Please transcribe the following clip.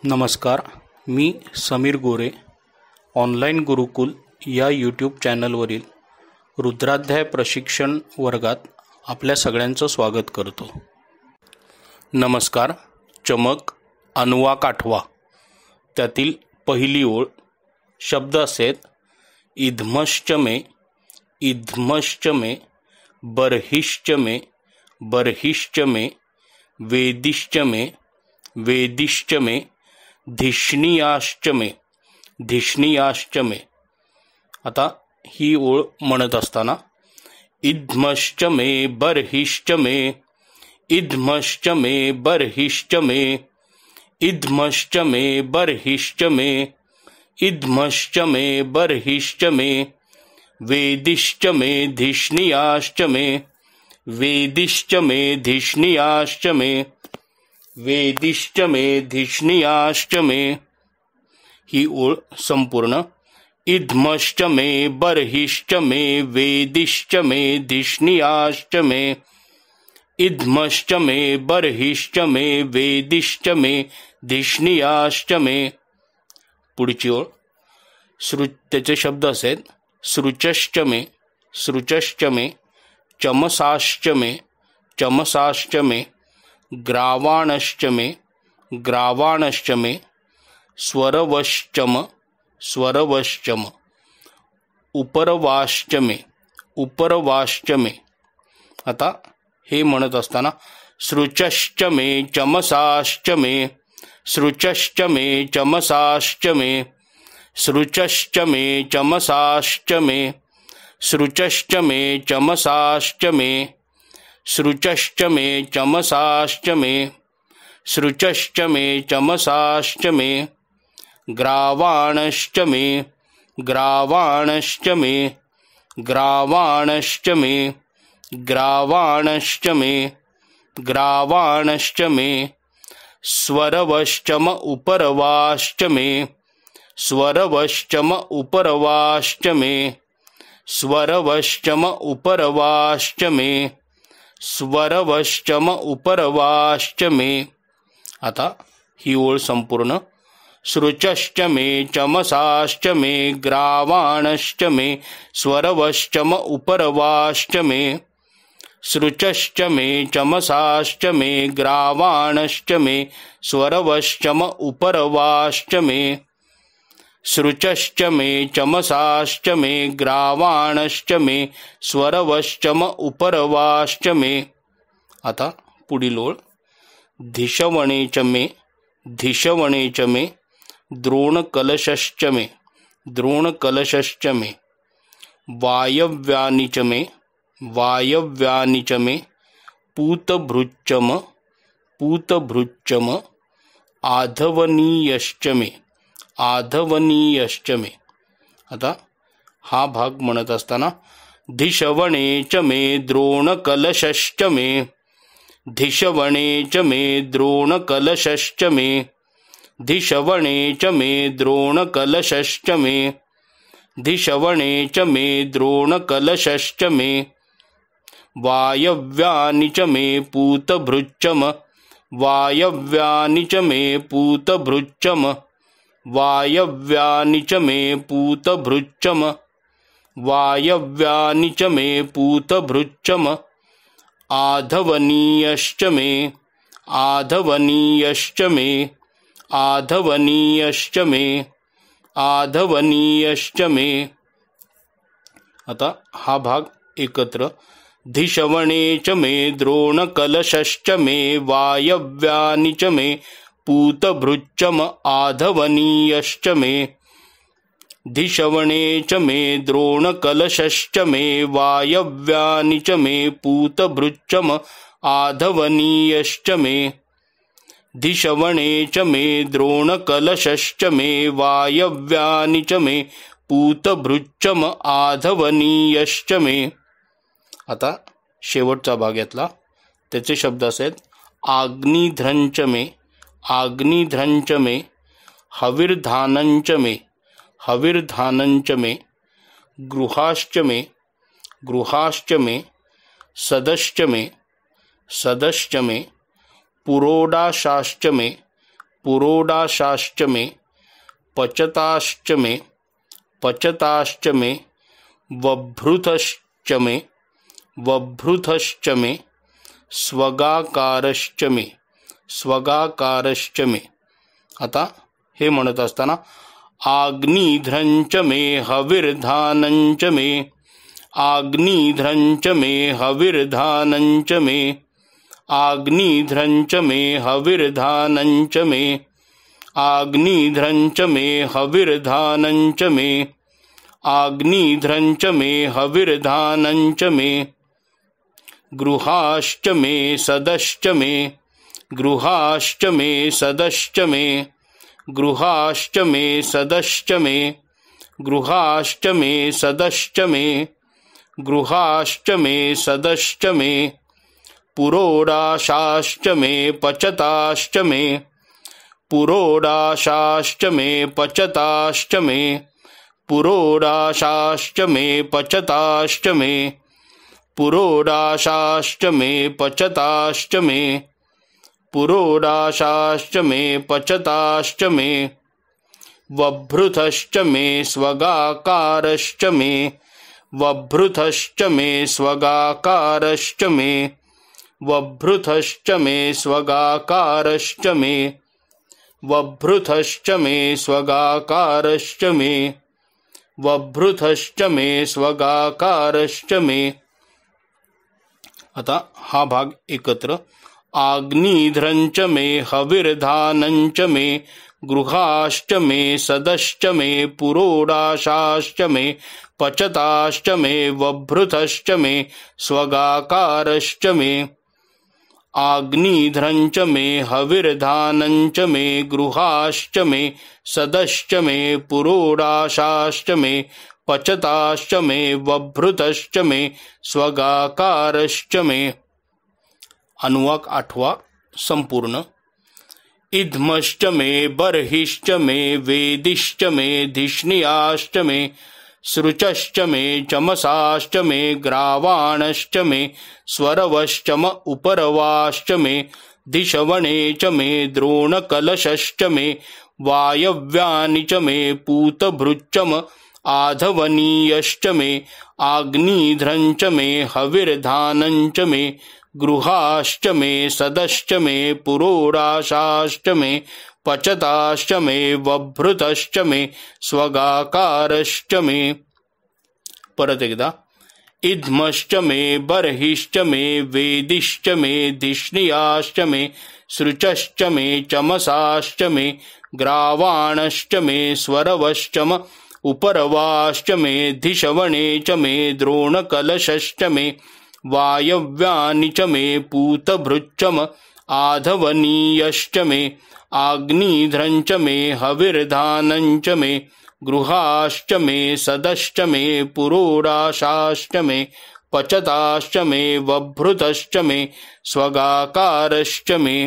नमस्कार, मी समीर गोरे. ऑनलाईन गुरुकुल या यूट्यूब चॅनलवरील रुद्राध्याय प्रशिक्षण वर्गात आपल्या सगळ्यांचं स्वागत करतो. नमस्कार. चमक अनुवाक आठवा, त्यातील पहिली ओळ. शब्द असेत इध्मश्च मे, इध्मश्च मे, बर्हिश्च मे, बर्हिश्च मे, वेदिश्च मे, वेदिश्च मे, धिष्णियाश्च मे, धिष्णियाश्च मे. आता ही ओळ म्हणत असताना इध्मश्च मे बर्हिश्च मे, इध्मश्च मे बर्हिश्च मे, इध्मश्च मे बर्हिश्च मे, इध्मश्च मे बर्हिश्च मे, वेदिश्च मे धिष्णियाश्च मे, वेदिश्च मे धिष्णियाश्च मे, वेदिश्च मे धिष्णियाश्च मे. ही ओळ संपूर्ण. इध्मश्च मे बर्हिश्च मे, वेदिश्च मे धिष्णियाश्च मे, इध्मश्च मे बर्हिश्च मे, वेदिश्च मे धिष्णियाश्च मे. पुढची ओळ. त्याचे शब्द असेल सृचश्च मे, सृचश्च मे, चमसाश्च मे, चमसाश्च मे, ग्रावाणश्च मे, ग्रावाणश्च मे, स्वरवश्चम, स्वरवश्चम, उपरवाश्च मे, उपरवाश्च मे. आता हे म्हणत असताना सृचश्च मे चमसाश्च मे, सृचश्च मे चमसाश्च मे, सृचश्च मे चमसाश्च मे, सृचश्च मे चमसाश्च मे, सृचश्च मे चमसाश्च मे, सृचश्च मे चमसाश्च मे, ग्रावाणश्च मे, ग्रावाणश्च मे, ग्रावाणश्च मे, ग्रावाणश्च मे, ग्रावाणश्च मे, स्वरवश्चम उपरवाश्च मे, स्वरवश्चम उपरवाश्च मे, स्वरवश्चम उपरवाश्च मे, स्वरवश्चम उपरवाश्च मे. आता ही ओळ संपूर्ण. सृचश्च मे चमसाश्च मे, ग्रावाणश्च मे, स्वरवश्चम उपरवाश्च मे, सृचश्च मे चमसाश्च मे, ग्रावाणश्च मे, स्वरवश्चम उपरवाश्च मे, सृचश्च मे चमसाश्च मे, ग्रावाणश्च मे, स्वरवश्चम उपरवाश्च मे. आता पुढील ओळ. धिषवणेच मे, धिषवणेच मे, द्रोणकलशश्च मे, द्रोणकलशश्च मे, वायव्यानिच मे, वायव्यानिच मे, पूतभृच्चम, पूतभृच्चम, आधवनीयश्च मे, आधवनीयश्च मे. आता हा भाग म्हणत असताना धिषवणेच मे द्रोणकलशश्च मे, धिषवणेच मे द्रोणकलशश्च मे, धिषवणेच मे द्रोणकलशश्च मे, धिषवणेच मे द्रोणकलशश्च मे, वायव्यानिच मे पूतभृच्चम, वायव्यानिच मे पूतभृच्चम, वायव्यानिच मे पूतभृच्चम, वायव्यानिच मे पूतभृच्चम, आधवनीयश्च मे, आधवनीयश्च मे, आधवनीयश्च मे, आधवनीयश्च मे. आता हा भाग एकत्र. धिषवणेच मे द्रोणकलशश्च मे, वायव्यानिच मे पूतभृच्चम, आधवनीयश्च मे, धिषवणेच मे द्रोणकलशश्च मे, वायव्यानिच मे पूतभृच्चम, आधवनीयश्च मे, धिषवणेच मे द्रोणकलशश्च मे, वायव्यानिच मे पूतभृच्चम, आधवनीयश्च मे. आता शेवटचा भाग यातला. त्याचे शब्द आहेत आग्निध्रंच मे, आग्निध्रंच मे, हविर्धानंच मे, हविर्धानंच मे, गृहाश्च मे, गृहाश्च मे, सदश्च मे, सदश्च मे, पुरोडाशाश्च मे, पुरोडाशाश्च मे पचताश्च मे पचताश्च मे वभृतश्च मे वभृतश्च मे स्वगाकारश्च मे स्वगाकारश्च मे। आता हे म्हणत असताना आग्निध्रंच मे हविर्धानंच मे आग्निध्रंच मे हविर्धानंच मे आग्निध्रंच मे हविर्धानंच मे आग्निध्रंच मे हविर्धानंच मे आग्निध्रंच मे हविर्धानंच मे गृहाश्च मे सदश्च मे गृहाश्च मे सदश्च मे गृहाश्च मे सदश्च मे गृहाश्च मे सदश्च मे गृहाश्च मे सदश्च मे पुरोडाशाश्च मे पचताश्च मे पुरोडाशाश्च मे पचताश्च मे पुरोडाशाश्च मे पचताश्च मे पुरोडाशाश्च मे पचताश्च मे पुरोडाशाश्च मे पचताश्च मे वभृतश्च मे स्वगाकारश्च मे वभृतश्च मे स्वगाकारश्च मे वभृतश्च मे स्वगाकारश्च मे वभृतश्च मे स्वगाकारश्च मे वभृतश्च मे स्वगाकारश्च मे। आता हा भाग एकत्र आग्निध्रंच मे हविर्धानंच मे गृहाश्च मे सदश्च मे पुरोडाशाश्च मे पचताश्च मे वभृतश्च मे स्वगाकारश्च मे आग्निध्रंच मे हविर्धानंच मे गृहाश्च मे सदश्च मे पुरोडाशाश्च मे पचताश्च मे वभृतश्च मे स्वगाकारश्च मे। अनुवाक 8वां संपूर्ण। इध्मश्च मे बर्हिश्च मे वेदिश्च मे धिष्णियाश्च मे सृचश्च मे चमसाश्च मे ग्रावाणश्च मे स्वरवश्चम उपरवाश्च मे दिशवणे च मे द्रोणकलशश्च मे वायव्यानि च मे पूतभृच्चम आधवनीयश्च मे आग्निध्रंच मे हविर्धानंच मे गृहाश्च मे सदश्च मे पुरोडाशाश्च मे पचताश्च मे वभृतश्च मे स्वगाकारश्च मे। परत एकदा इध्मश्च मे बर्हिश्च मे वेदिश्च मे धिष्णियाश्च मे सृचश्च मे चमसाश्च मे ग्रावाणश्च मे स्वरवश्चम उपरवाश्च मे धिशवणे च मे द्रोणकलशश्च मे वायव्यानि च मे पूतभृच्चम आधवनीयश्च मे आग्निध्रंच मे हविर्धानंच मे गृहाश्च मे सदश्च मे पुरोडाशाश्च मे पचताश्च मे वभृतश्च मे स्वगाकारश्च मे।